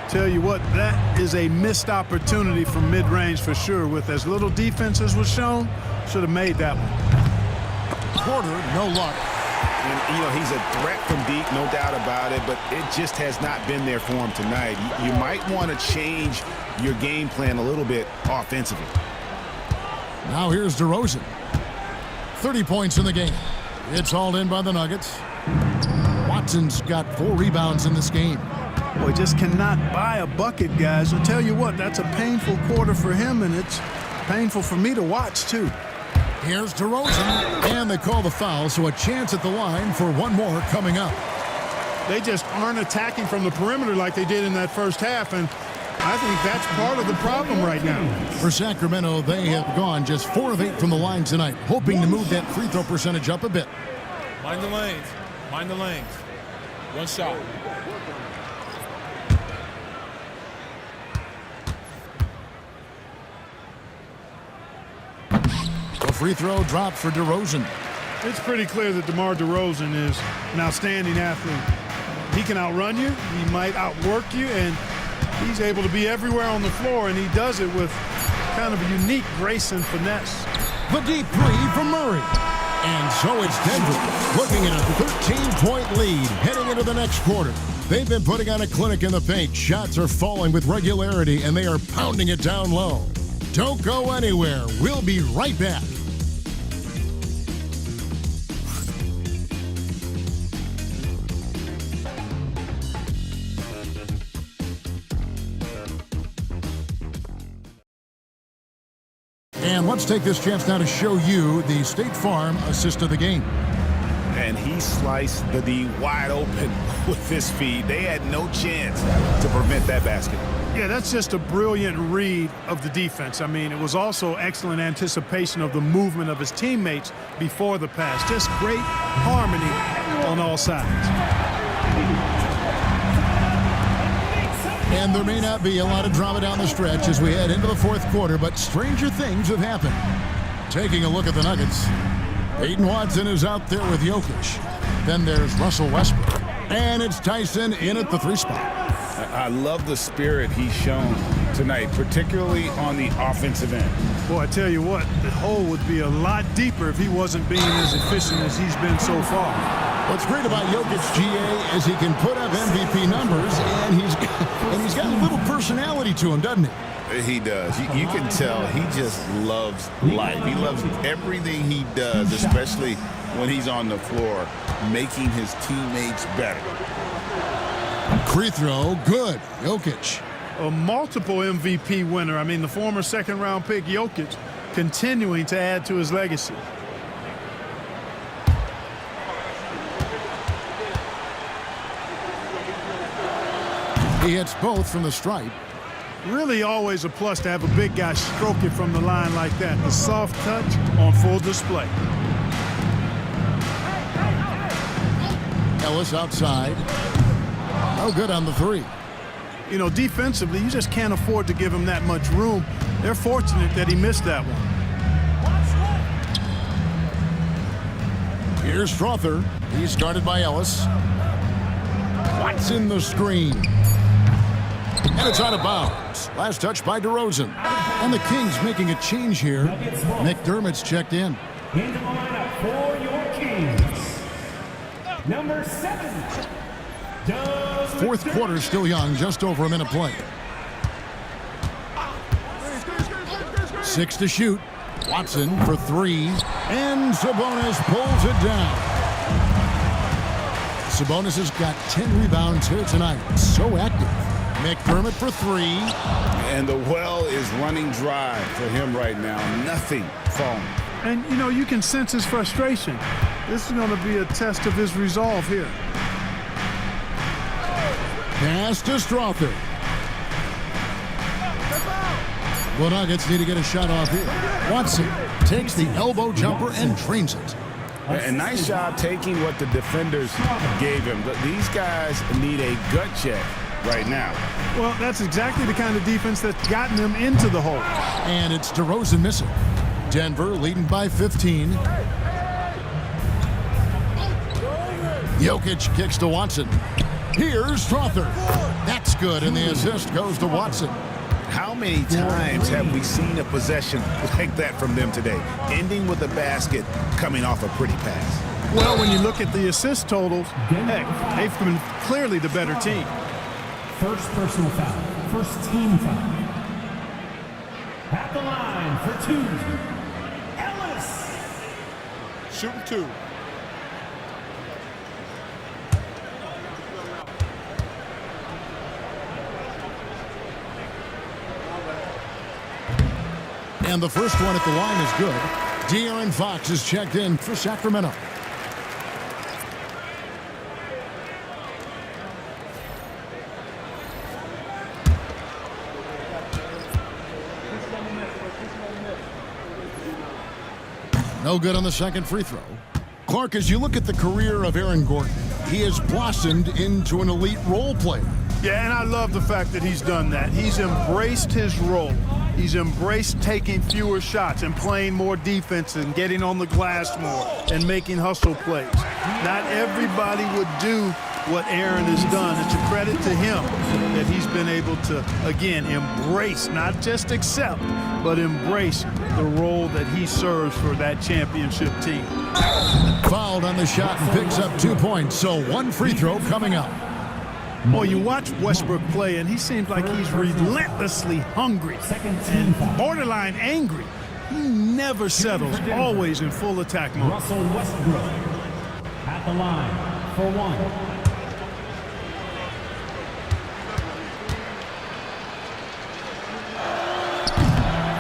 Tell you what, that is a missed opportunity from mid-range for sure. With as little defense as was shown, should have made that one. Porter, no luck. And, you know, he's a threat from deep, no doubt about it, but it just has not been there for him tonight. You might want to change your game plan a little bit offensively. Now here's DeRozan. 30 points in the game. It's all in by the Nuggets. Watson's got 4 rebounds in this game. Boy, just cannot buy a bucket, guys. I'll tell you what, that's a painful quarter for him, and it's painful for me to watch, too. Here's DeRozan, and they call the foul, so a chance at the line for one more coming up. They just aren't attacking from the perimeter like they did in that first half, and I think that's part of the problem right now. For Sacramento, they have gone just 4 of 8 from the line tonight, hoping to move that free throw percentage up a bit. Mind the lanes. Mind the lanes. One shot. A free throw dropped for DeRozan. It's pretty clear that DeMar DeRozan is an outstanding athlete. He can outrun you, he might outwork you, and he's able to be everywhere on the floor, and he does it with kind of a unique grace and finesse. The deep three from Murray. And so it's Denver looking at a 13-point lead heading into the next quarter. They've been putting on a clinic in the paint. Shots are falling with regularity, and they are pounding it down low. Don't go anywhere. We'll be right back. And let's take this chance now to show you the State Farm assist of the game. And he sliced the D wide open with his feed. They had no chance to prevent that basket. Yeah, that's just a brilliant read of the defense. I mean, it was also excellent anticipation of the movement of his teammates before the pass. Just great harmony on all sides. And there may not be a lot of drama down the stretch as we head into the fourth quarter, but stranger things have happened. Taking a look at the Nuggets, Peyton Watson is out there with Jokic. Then there's Russell Westbrook. And it's Tyson in at the 3 spot. I love the spirit he's shown tonight, particularly on the offensive end. Boy, I tell you what, the hole would be a lot deeper if he wasn't being as efficient as he's been so far. What's great about Jokic, GA, is he can put up MVP numbers, and he's got a little personality to him, doesn't he? He does. You can tell he just loves life. He loves everything he does, especially when he's on the floor, making his teammates better. Free throw, good. Jokic. A multiple MVP winner. I mean, the former second-round pick, Jokic, continuing to add to his legacy. He hits both from the stripe. Really always a plus to have a big guy stroke it from the line like that. The soft touch on full display. Ellis outside. No good on the 3. You know, defensively, you just can't afford to give him that much room. They're fortunate that he missed that one. Here's Strother. He's guarded by Ellis. Watson the screen. And it's out of bounds. Last touch by DeRozan. And the Kings making a change here. McDermott's checked in. Into the lineup for your Kings. Number 7. Fourth quarter still young, just over a minute play. 6 to shoot. Watson for 3. And Sabonis pulls it down. Sabonis has got 10 rebounds here tonight. So active. McDermott for 3. And the well is running dry for him right now. Nothing falling. And, you know, you can sense his frustration. This is going to be a test of his resolve here. Pass to Strother. The Nuggets need to get a shot off here. Watson takes the elbow jumper and drains it. A nice job taking what the defenders gave him. These guys need a gut check right now. Well, that's exactly the kind of defense that's gotten them into the hole. And it's DeRozan missing. Denver leading by 15. Jokic kicks to Watson. Here's Strother. That's good, and the assist goes to Watson. How many times have we seen a possession like that from them today, ending with a basket coming off a pretty pass? Well, when you look at the assist totals, heck, they've been clearly the better team. First personal foul. First team foul. At the line for 2. Ellis. Shooting 2. And the first one at the line is good. De'Aaron Fox is checked in for Sacramento. No good on the second free throw. Clark, as you look at the career of Aaron Gordon, he has blossomed into an elite role player. Yeah, and I love the fact that he's done that. He's embraced his role. He's embraced taking fewer shots and playing more defense and getting on the glass more and making hustle plays. Not everybody would do what Aaron has done. It's a credit to him that he's been able to, again, embrace, not just accept, but embrace the role that he serves for that championship team. Fouled on the shot and picks up 2 points, so one free throw coming up. Boy, you watch Westbrook play, and he seems like he's relentlessly hungry and borderline angry. He never settles, always in full attack mode. Russell Westbrook at the line for one.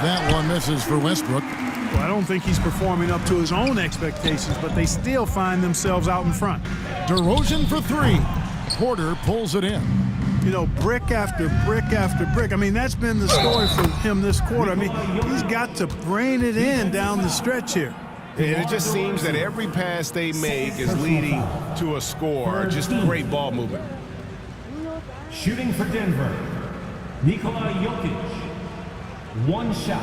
That one misses for Westbrook. Well, I don't think he's performing up to his own expectations, but they still find themselves out in front. DeRozan for three. Porter pulls it in. You know, brick after brick after brick. I mean, that's been the story for him this quarter. I mean, he's got to brain it in down the stretch here. And it just seems that every pass they make is leading to a score. Just great ball movement. Shooting for Denver, Nikola Jokic. One shot.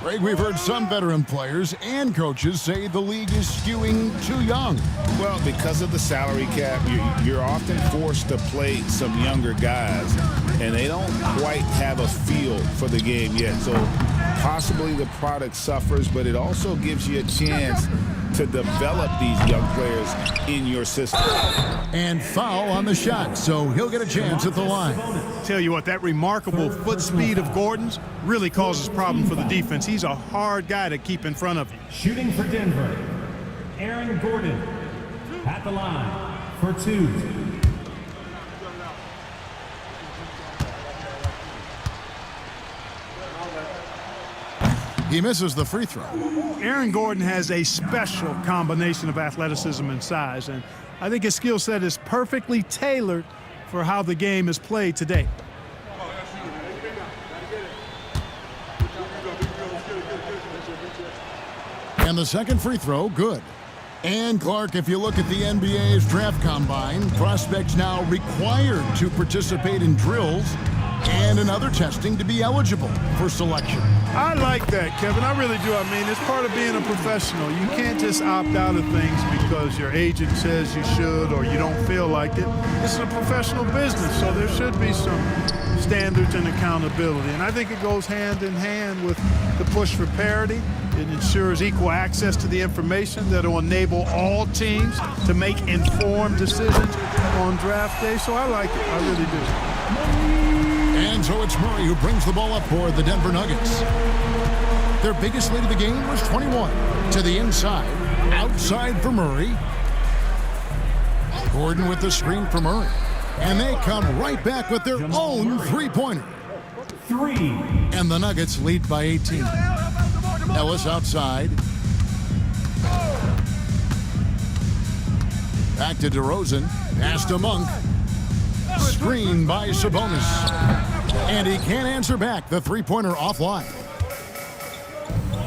Greg, we've heard some veteran players and coaches say the league is skewing too young. Well, because of the salary cap, you're often forced to play some younger guys, and they don't quite have a feel for the game yet. So possibly the product suffers, but it also gives you a chance to develop these young players in your system. And foul on the shot, so he'll get a chance at the line. Tell you what, that remarkable foot speed of Gordon's really causes problem for the defense. He's a hard guy to keep in front of you. Shooting for Denver, Aaron Gordon at the line for two. He misses the free throw. Aaron Gordon has a special combination of athleticism and size, and I think his skill set is perfectly tailored for how the game is played today. And the second free throw, good. And Clark, if you look at the NBA's draft combine, prospects now required to participate in drills and in other testing to be eligible for selection. I like that, Kevin. I really do. I mean, it's part of being a professional. You can't just opt out of things because your agent says you should or you don't feel like it. This is a professional business, so there should be some standards and accountability. And I think it goes hand in hand with the push for parity. It ensures equal access to the information that will enable all teams to make informed decisions on draft day. So I like it. I really do. And so it's Murray who brings the ball up for the Denver Nuggets. Their biggest lead of the game was 21. To the inside, outside for Murray. Gordon with the screen for Murray. And they come right back with their own three-pointer. Three. And the Nuggets lead by 18. Ellis outside. Back to DeRozan. Pass to Monk. Screen by Sabonis. And he can't answer back. The three-pointer offline.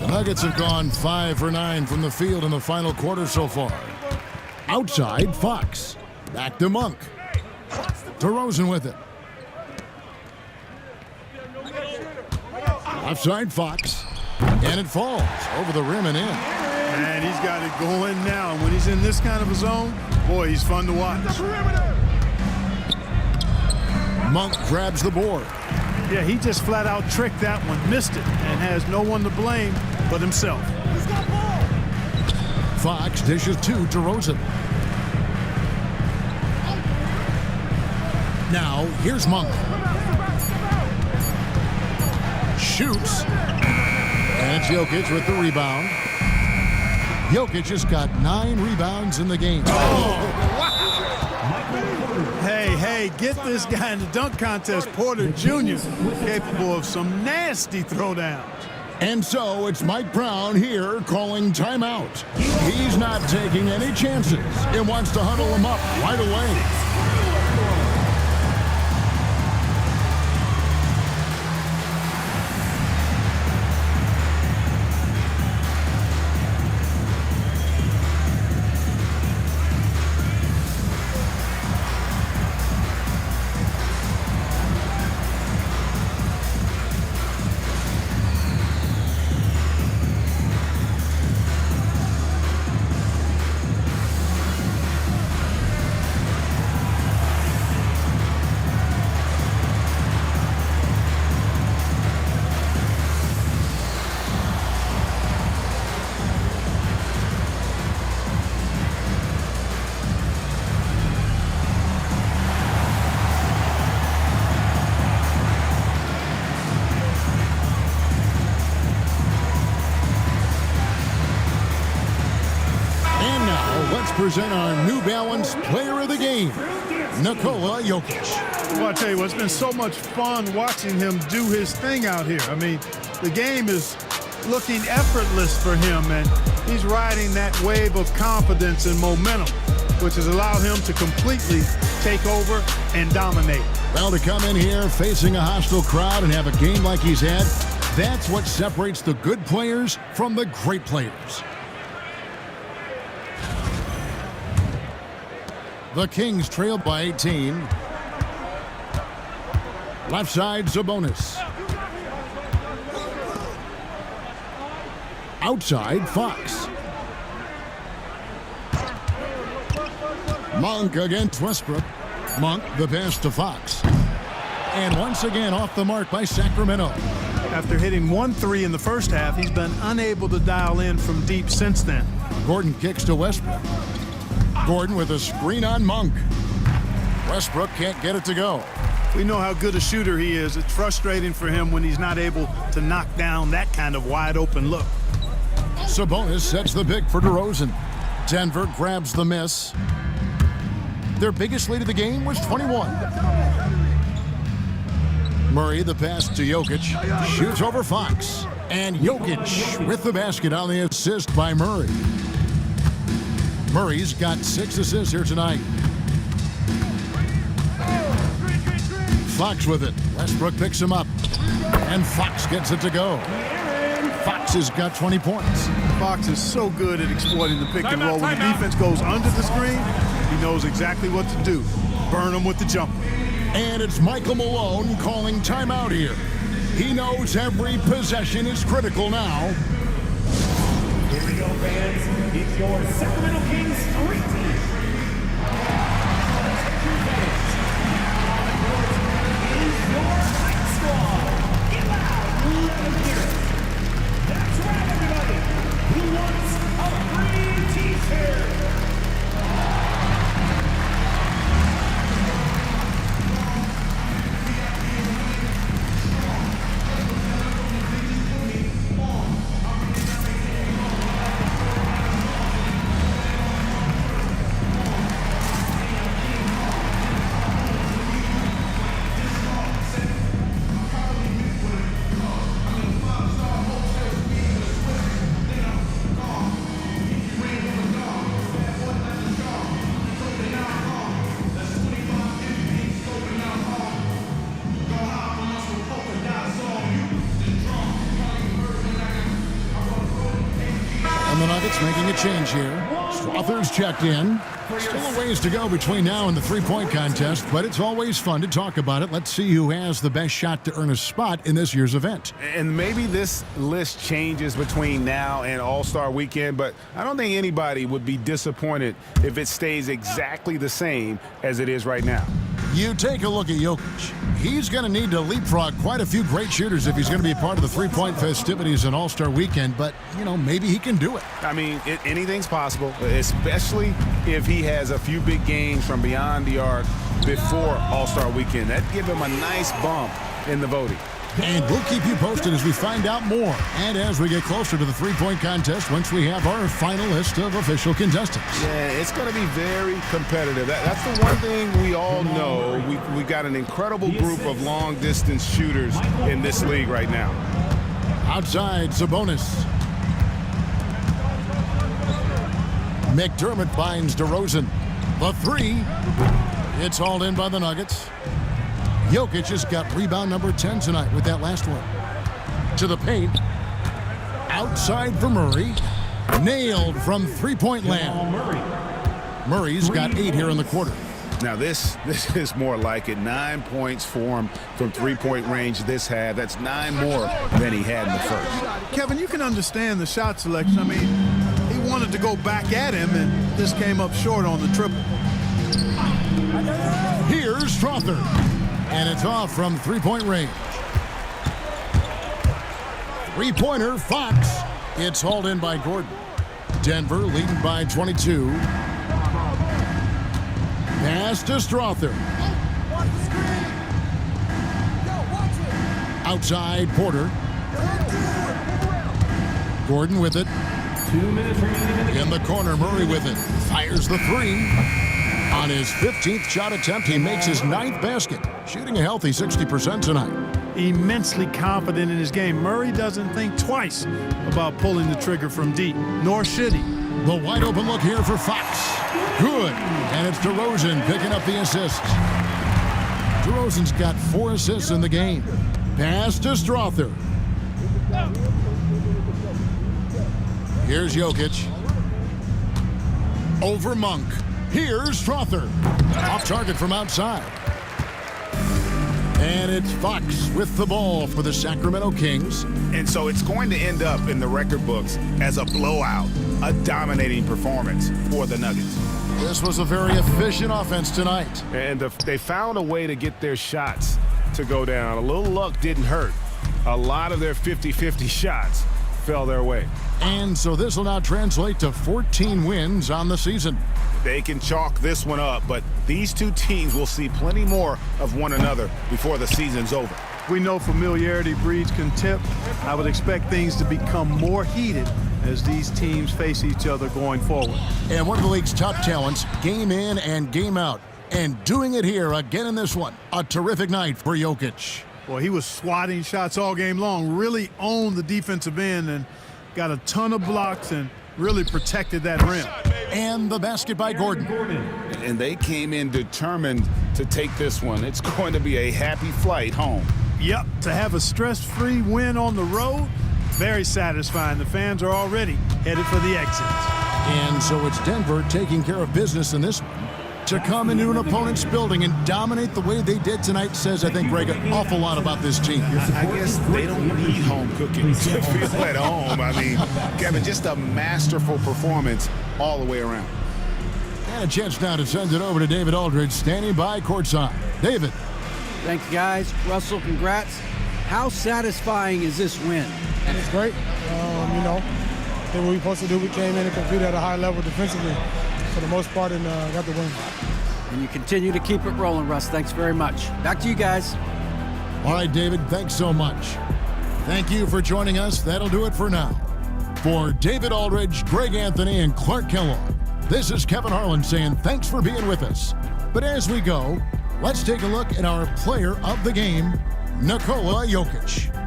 The Nuggets have gone 5 for 9 from the field in the final quarter so far. Outside, Fox. Back to Monk. DeRozan with it. Offside, Fox. And it falls over the rim and in. And he's got it going now. And when he's in this kind of a zone, boy, he's fun to watch. Monk grabs the board. Yeah, he just flat out tricked that one, missed it, and has no one to blame but himself. Fox dishes to DeRozan. Now, here's Monk. Shoots. And it's Jokic with the rebound. Jokic has got 9 rebounds in the game. Oh, wow. Hey, get this guy in the dunk contest. Porter Jr. capable of some nasty throwdowns. And so it's Mike Brown here calling timeout. He's not taking any chances and wants to huddle him up right away. Present our New Balance Player of the Game, Nikola Jokic. Well, I tell you what, it's been so much fun watching him do his thing out here. I mean, the game is looking effortless for him, and he's riding that wave of confidence and momentum, which has allowed him to completely take over and dominate. Well, to come in here facing a hostile crowd and have a game like he's had, that's what separates the good players from the great players. The Kings trail by 18. Left side, Sabonis. Outside, Fox. Monk against Westbrook. Monk, the pass to Fox. And once again off the mark by Sacramento. After hitting 1-3 in the first half, he's been unable to dial in from deep since then. Gordon kicks to Westbrook. Gordon with a screen on Monk. Westbrook can't get it to go. We know how good a shooter he is. It's frustrating for him when he's not able to knock down that kind of wide open look. Sabonis sets the pick for DeRozan. Denver grabs the miss. Their biggest lead of the game was 21. Murray, the pass to Jokic, shoots over Fox. And Jokic with the basket on the assist by Murray. Murray's got 6 assists here tonight. Fox with it. Westbrook picks him up. And Fox gets it to go. Fox has got 20 points. Fox is so good at exploiting the pick and roll. When the defense goes under the screen, he knows exactly what to do. Burn him with the jumper. And it's Michael Malone calling timeout here. He knows every possession is critical now. Here we go, fans. It's your Sacramento Kings street team. Is your hype squad. Get loud. Let them hear it. That's right, everybody. Who wants a free t-shirt? The Nuggets making a change here. Struthers checked in. Still a ways to go between now and the three-point contest, but it's always fun to talk about it. Let's see who has the best shot to earn a spot in this year's event. And maybe this list changes between now and All-Star Weekend, but I don't think anybody would be disappointed if it stays exactly the same as it is right now. You take a look at Jokic. He's going to need to leapfrog quite a few great shooters if he's going to be a part of the three-point festivities in All-Star Weekend, but, you know, maybe he can do it. I mean, anything's possible, especially if he has a few big games from beyond the arc before All-Star Weekend. That'd give him a nice bump in the voting. And we'll keep you posted as we find out more and as we get closer to the three-point contest once we have our final list of official contestants. Yeah, it's going to be very competitive. That's the one thing we all know. We got an incredible group of long-distance shooters in this league right now. Outside, Sabonis. McDermott finds DeRozan. The three. It's hauled in by the Nuggets. Jokic has got rebound number 10 tonight with that last one. To the paint. Outside for Murray. Nailed from three-point land. Murray's got 8 here in the quarter. Now this is more like it. 9 points for him from three-point range this half. That's 9 more than he had in the first. Kevin, you can understand the shot selection. I mean, he wanted to go back at him, and this came up short on the triple. Here's Strother. And it's off from three-point range. Three-pointer, Fox. It's hauled in by Gordon. Denver leading by 22. Pass to Strother. Outside, Porter. Gordon with it. 2 minutes remaining. In the corner, Murray with it. Fires the three. On his 15th shot attempt, he makes his 9th basket, shooting a healthy 60% tonight. Immensely confident in his game. Murray doesn't think twice about pulling the trigger from deep, nor should he. The wide open look here for Fox. Good. And it's DeRozan picking up the assist. DeRozan's got 4 assists in the game. Pass to Strother. Here's Jokic. Over Monk. Here's Strother. Off target from outside. And it's Fox with the ball for the Sacramento Kings. And so it's going to end up in the record books as a blowout, a dominating performance for the Nuggets. This was a very efficient offense tonight. And they found a way to get their shots to go down. A little luck didn't hurt. A lot of their 50-50 shots fell their way. And so this will now translate to 14 wins on the season. They can chalk this one up, but these two teams will see plenty more of one another before the season's over. We know familiarity breeds contempt. I would expect things to become more heated as these teams face each other going forward. And one of the league's top talents, game in and game out. And doing it here again in this one. A terrific night for Jokic. Boy, he was swatting shots all game long, really owned the defensive end and got a ton of blocks and really protected that rim. And the basket by Gordon. And they came in determined to take this one. It's going to be a happy flight home. Yep, to have a stress-free win on the road, very satisfying. The fans are already headed for the exit. And so it's Denver taking care of business in this one. To come into an opponent's building and dominate the way they did tonight says, I think, Greg, an awful lot about this team. I guess they don't need home cooking to feel at home. I mean, Kevin, just a masterful performance all the way around. And a chance now to send it over to David Aldridge, standing by courtside. David. Thank you, guys. Russell, congrats. How satisfying is this win? It's great. Did what we were supposed to do. We came in and competed at a high level defensively for the most part and got the win. And you continue to keep it rolling, Russ. Thanks very much. Back to you guys. All right, David, thanks so much. Thank you for joining us. That'll do it for now. For David Aldridge, Greg Anthony, and Clark Kellogg, this is Kevin Harlan saying thanks for being with us. But as we go, let's take a look at our player of the game, Nikola Jokic.